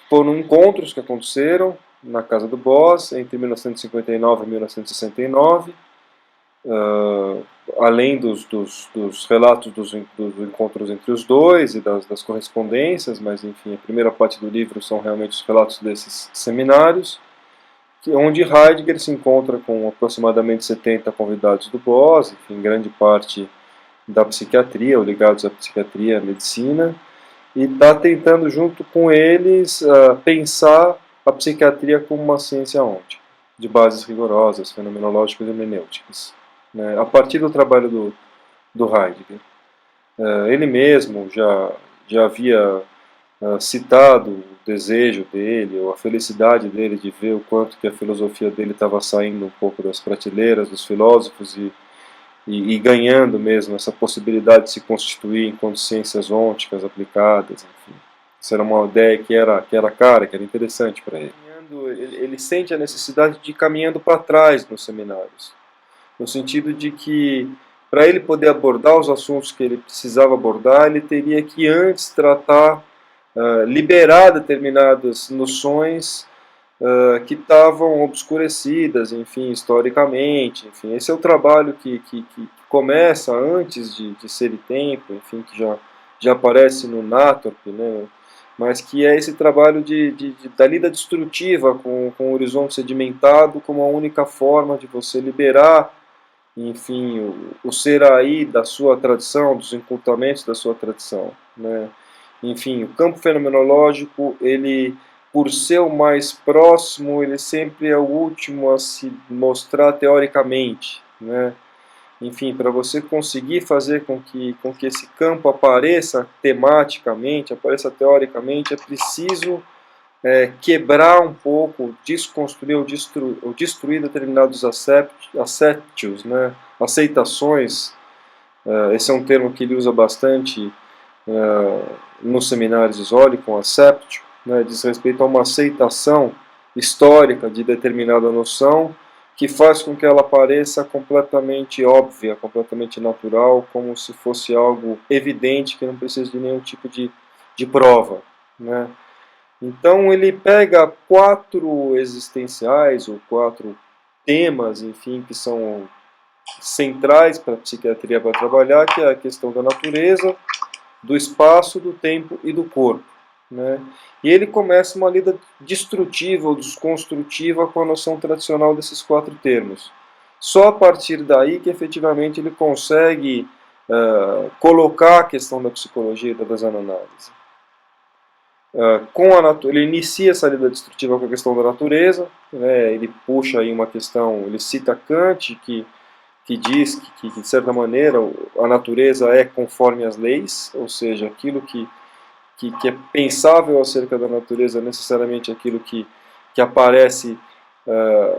foram encontros que aconteceram na casa do Bose entre 1959 e 1969, além dos relatos dos encontros entre os dois e das correspondências, mas enfim, a primeira parte do livro são realmente os relatos desses seminários, onde Heidegger se encontra com aproximadamente 70 convidados do Bose, enfim, grande parte da psiquiatria, ou ligados à psiquiatria e à medicina, e está tentando, junto com eles, pensar a psiquiatria como uma ciência onde? De bases rigorosas, fenomenológicas e hermenêuticas, né? A partir do trabalho do Heidegger. Ele mesmo já havia citado o desejo dele, ou a felicidade dele de ver o quanto que a filosofia dele estava saindo um pouco das prateleiras dos filósofos e ganhando mesmo essa possibilidade de se constituir enquanto ciências ônticas aplicadas, enfim. Isso era uma ideia que era cara, que era interessante para ele. Ele sente a necessidade de ir caminhando para trás nos seminários, no sentido de que, para ele poder abordar os assuntos que ele precisava abordar, ele teria que antes tratar, liberar determinadas noções que estavam obscurecidas, enfim, historicamente, enfim. Esse é o trabalho que começa antes de Ser e Tempo, enfim, que já aparece no Nathorp, né? Mas que é esse trabalho da lida destrutiva com o horizonte sedimentado como a única forma de você liberar, enfim, o ser aí da sua tradição, dos encurtamentos da sua tradição, né? Enfim, o campo fenomenológico, ele, por ser o mais próximo, ele sempre é o último a se mostrar teoricamente, né? Enfim, para você conseguir fazer com que esse campo apareça tematicamente, apareça teoricamente, é preciso quebrar um pouco, desconstruir ou destruir determinados acéptios, né? Aceitações. Esse é um termo que ele usa bastante nos seminários de Zolli, com acceptio, né? Diz respeito a uma aceitação histórica de determinada noção que faz com que ela pareça completamente óbvia, completamente natural, como se fosse algo evidente que não precisa de nenhum tipo de prova, né? Então ele pega 4 existenciais, ou 4 temas, enfim, que são centrais para a psiquiatria para trabalhar, que é a questão da natureza, do espaço, do tempo e do corpo, né? E ele começa uma lida destrutiva ou desconstrutiva com a noção tradicional desses 4 termos. Só a partir daí que efetivamente ele consegue colocar a questão da psicologia e da desanálise. Ele inicia essa lida destrutiva com a questão da natureza, né? Ele puxa aí uma questão, ele cita Kant, que diz que, de certa maneira, a natureza é conforme as leis, ou seja, aquilo que é pensável acerca da natureza é necessariamente aquilo que aparece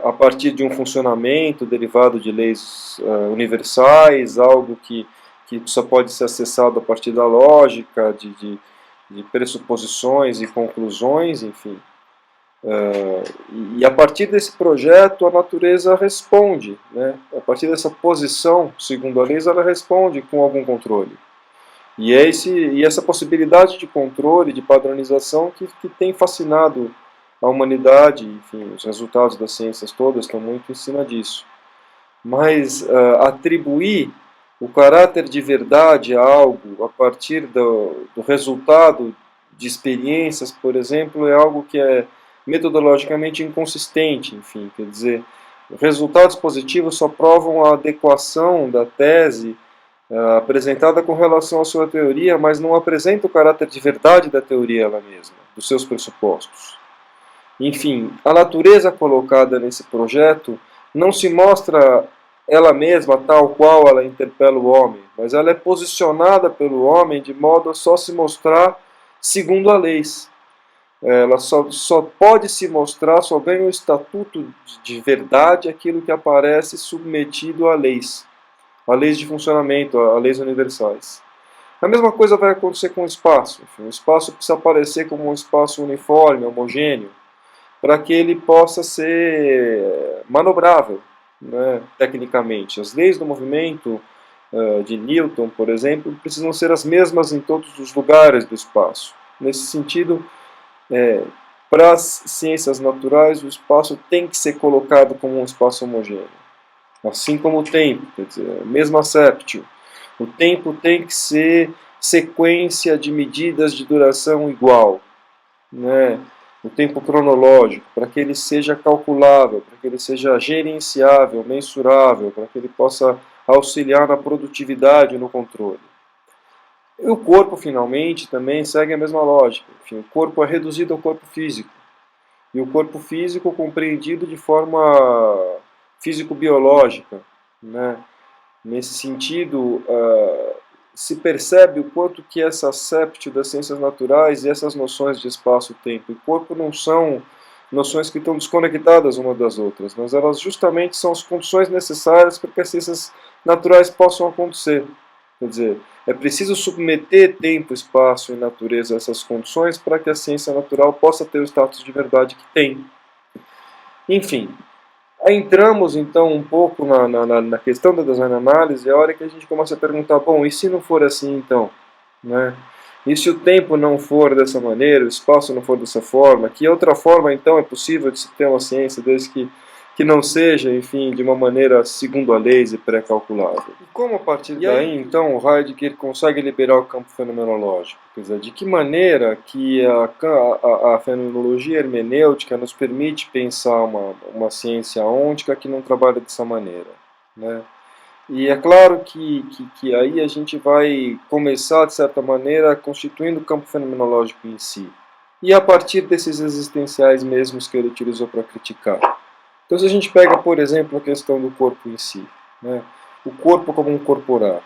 a partir de um funcionamento derivado de leis universais, algo que só pode ser acessado a partir da lógica, de pressuposições e conclusões, enfim. E a partir desse projeto a natureza responde, né? A partir dessa posição, segundo a lei, ela responde com algum controle. E essa possibilidade de controle, de padronização que tem fascinado a humanidade, enfim, os resultados das ciências todas estão muito em cima disso. Mas atribuir o caráter de verdade a algo a partir do resultado de experiências, por exemplo, é algo que é metodologicamente inconsistente, enfim, quer dizer, resultados positivos só provam a adequação da tese apresentada com relação à sua teoria, mas não apresenta o caráter de verdade da teoria ela mesma, dos seus pressupostos. Enfim, a natureza colocada nesse projeto não se mostra ela mesma tal qual ela interpela o homem, mas ela é posicionada pelo homem de modo a só se mostrar segundo a leis. Ela só pode se mostrar, só ganha o estatuto de verdade aquilo que aparece submetido a leis de funcionamento, a leis universais. A mesma coisa vai acontecer com o espaço. Enfim, o espaço precisa aparecer como um espaço uniforme, homogêneo, para que ele possa ser manobrável, né, tecnicamente. As leis do movimento de Newton, por exemplo, precisam ser as mesmas em todos os lugares do espaço. Nesse sentido, Para as ciências naturais, o espaço tem que ser colocado como um espaço homogêneo. Assim como o tempo, quer dizer, mesmo acéptio. O tempo tem que ser sequência de medidas de duração igual, né? O tempo cronológico, para que ele seja calculável, para que ele seja gerenciável, mensurável, para que ele possa auxiliar na produtividade e no controle. E o corpo, finalmente, também segue a mesma lógica. Enfim, o corpo é reduzido ao corpo físico. E o corpo físico compreendido de forma físico-biológica, né? Nesse sentido, se percebe o quanto que essa acéptio das ciências naturais e essas noções de espaço-tempo e corpo não são noções que estão desconectadas umas das outras, mas elas justamente são as condições necessárias para que as ciências naturais possam acontecer. Quer dizer, é preciso submeter tempo, espaço e natureza a essas condições para que a ciência natural possa ter o status de verdade que tem. Enfim, aí entramos então um pouco na questão da design análise, é a hora que a gente começa a perguntar, bom, e se não for assim então? Né? E se o tempo não for dessa maneira, o espaço não for dessa forma, que outra forma então é possível de se ter uma ciência desde que não seja, enfim, de uma maneira segundo a leis e pré-calculável? E como a partir daí, então, o Heidegger consegue liberar o campo fenomenológico? Quer dizer, de que maneira que a fenomenologia hermenêutica nos permite pensar uma ciência ôntica que não trabalha dessa maneira, né? E é claro que aí a gente vai começar, de certa maneira, constituindo o campo fenomenológico em si. E a partir desses existenciais mesmos que ele utilizou para criticar. Então, se a gente pega, por exemplo, a questão do corpo em si, né? O corpo como um corporar.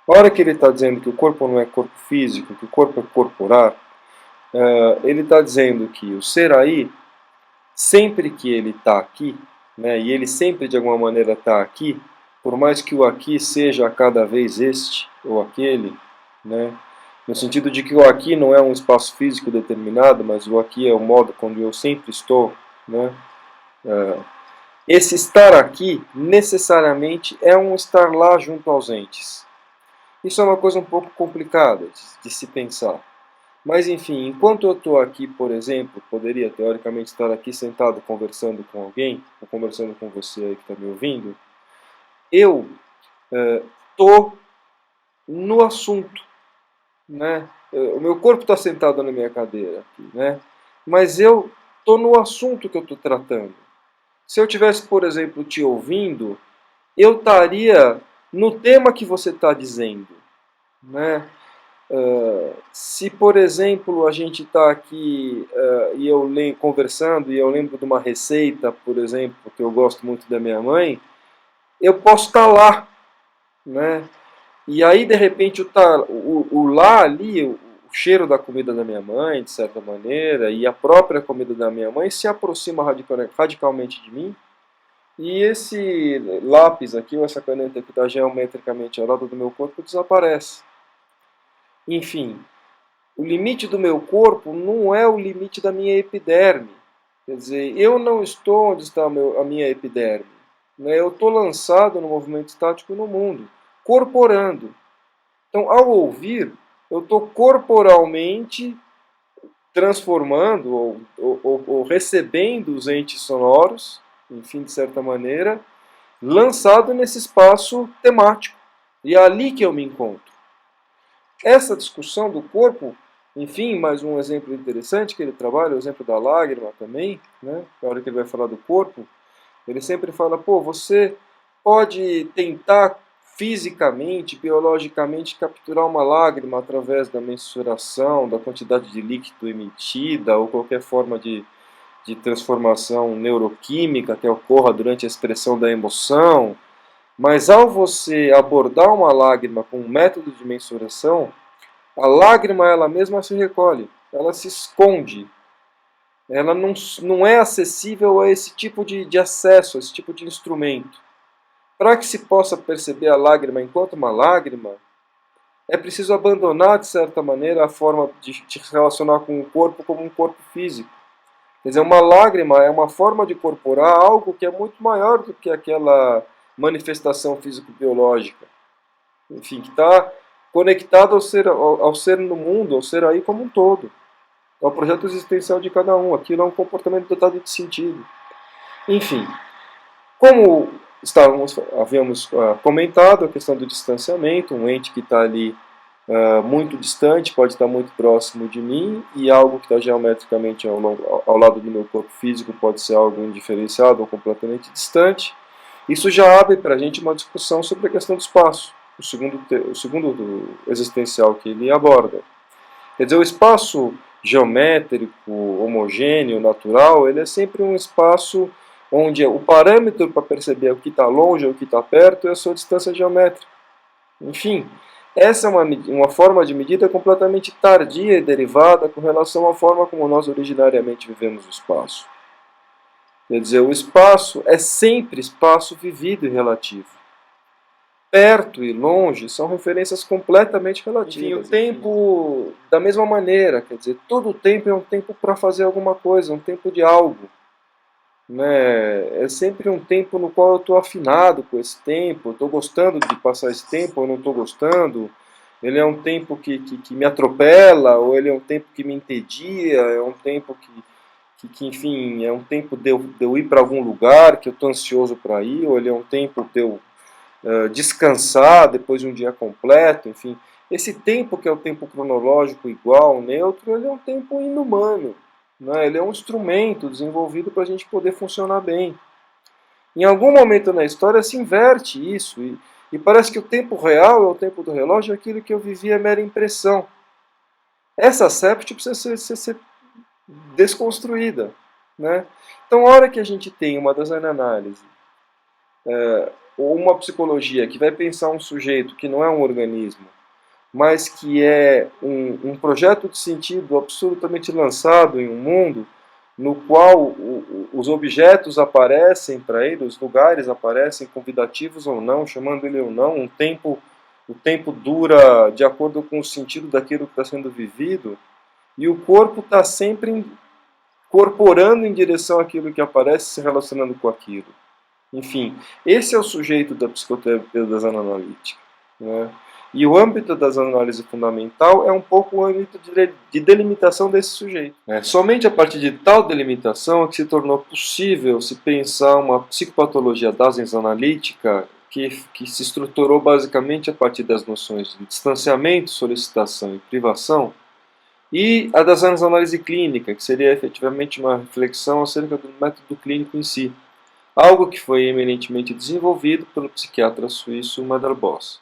A hora que ele está dizendo que o corpo não é corpo físico, que o corpo é corporar, ele está dizendo que o ser aí, sempre que ele está aqui, né, e ele sempre de alguma maneira está aqui, por mais que o aqui seja a cada vez este ou aquele, né, no sentido de que o aqui não é um espaço físico determinado, mas o aqui é o modo onde eu sempre estou, né, esse estar aqui necessariamente é um estar lá junto aos entes. Isso é uma coisa um pouco complicada de se pensar. Mas enfim, enquanto eu estou aqui, por exemplo, poderia teoricamente estar aqui sentado conversando com alguém, ou conversando com você aí que está me ouvindo, eu estou no assunto, né? O meu corpo está sentado na minha cadeira, aqui, né? Mas eu estou no assunto que eu estou tratando. Se eu tivesse, por exemplo, te ouvindo, eu estaria no tema que você está dizendo, né? Se, por exemplo, a gente está aqui e eu conversando e eu lembro de uma receita, por exemplo, que eu gosto muito da minha mãe, eu posso estar lá, né? E aí, de repente, o lá ali, o cheiro da comida da minha mãe, de certa maneira, e a própria comida da minha mãe se aproxima radicalmente de mim. E esse lápis aqui, ou essa caneta que está geometricamente ao lado do meu corpo, desaparece. Enfim, o limite do meu corpo não é o limite da minha epiderme. Quer dizer, eu não estou onde está a minha epiderme. Né? Eu estou lançado no movimento estático no mundo, corporando. Então, ao ouvir, eu estou corporalmente transformando ou recebendo os entes sonoros, enfim, de certa maneira, lançado nesse espaço temático. E é ali que eu me encontro. Essa discussão do corpo, enfim, mais um exemplo interessante que ele trabalha, o exemplo da lágrima também, né? Na hora que ele vai falar do corpo, ele sempre fala, pô, você pode tentar fisicamente, biologicamente, capturar uma lágrima através da mensuração, da quantidade de líquido emitida, ou qualquer forma de transformação neuroquímica que ocorra durante a expressão da emoção, mas ao você abordar uma lágrima com um método de mensuração, a lágrima ela mesma se recolhe, ela se esconde, ela não é acessível a esse tipo de acesso, a esse tipo de instrumento. Para que se possa perceber a lágrima enquanto uma lágrima, é preciso abandonar, de certa maneira, a forma de se relacionar com o corpo como um corpo físico. Quer dizer, uma lágrima é uma forma de corporar algo que é muito maior do que aquela manifestação físico-biológica. Enfim, que está conectado ao ser no mundo, ao ser aí como um todo. ao projeto existencial de cada um. Aquilo é um comportamento dotado de sentido. Enfim, como havíamos comentado, a questão do distanciamento, um ente que está ali muito distante, pode estar muito próximo de mim, e algo que está geometricamente ao lado do meu corpo físico pode ser algo indiferenciado ou completamente distante. Isso já abre para a gente uma discussão sobre a questão do espaço, o segundo do existencial que ele aborda. Quer dizer, o espaço geométrico, homogêneo, natural, ele é sempre um espaço onde o parâmetro para perceber o que está longe ou o que está perto é a sua distância geométrica. Enfim, essa é uma forma de medida completamente tardia e derivada com relação à forma como nós originariamente vivemos o espaço. Quer dizer, o espaço é sempre espaço vivido e relativo. Perto e longe são referências completamente relativas. Enfim, o tempo, da mesma maneira, quer dizer, todo tempo é um tempo para fazer alguma coisa, um tempo de algo. Né? É sempre um tempo no qual eu estou afinado com esse tempo, estou gostando de passar esse tempo ou não estou gostando. Ele é um tempo que me atropela, ou ele é um tempo que me entedia, é um tempo enfim, é um tempo de eu ir para algum lugar que eu estou ansioso para ir, ou ele é um tempo de eu descansar depois de um dia completo, enfim. Esse tempo que é o tempo cronológico igual, neutro, ele é um tempo inumano. Né? Ele é um instrumento desenvolvido para a gente poder funcionar bem. Em algum momento na história se inverte isso, e parece que o tempo real é o tempo do relógio, aquilo que eu vivi é mera impressão. Essa sept precisa ser desconstruída. Né? Então, a hora que a gente tem uma design análise, ou uma psicologia que vai pensar um sujeito que não é um organismo, mas que é um projeto de sentido absolutamente lançado em um mundo no qual os objetos aparecem para ele, os lugares aparecem convidativos ou não, chamando ele ou não, o tempo dura de acordo com o sentido daquilo que está sendo vivido, e o corpo está sempre incorporando em direção àquilo que aparece, se relacionando com aquilo. Enfim, esse é o sujeito da psicoterapia das analíticas. Né? E o âmbito das análises fundamental é um pouco o âmbito de delimitação desse sujeito. Somente a partir de tal delimitação é que se tornou possível se pensar uma psicopatologia das analítica que se estruturou basicamente a partir das noções de distanciamento, solicitação e privação, e a das análise clínica, que seria efetivamente uma reflexão acerca do método clínico em si. Algo que foi eminentemente desenvolvido pelo psiquiatra suíço Madar Boss.